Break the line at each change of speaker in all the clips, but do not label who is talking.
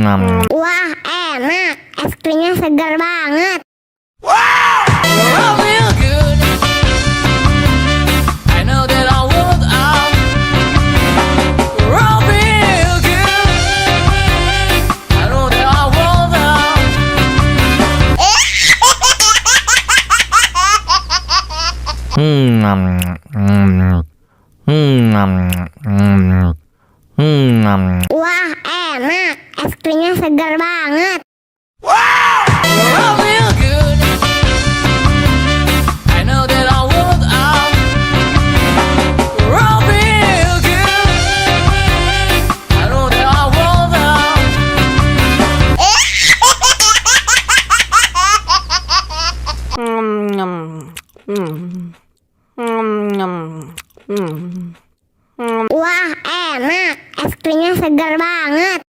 Wah, enak. Es krimnya segar banget. Wah, enak. Es krimnya segar banget. Wah, enak. Es krimnya segar banget.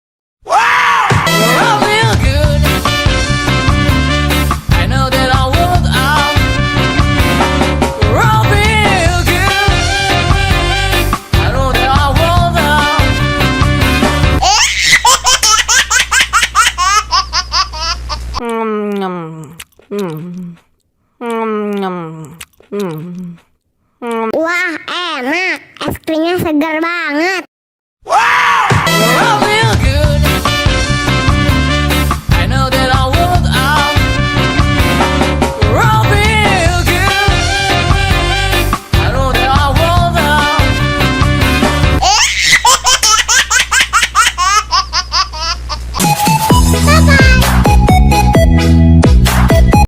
Wah, enak. Es krimnya segar banget.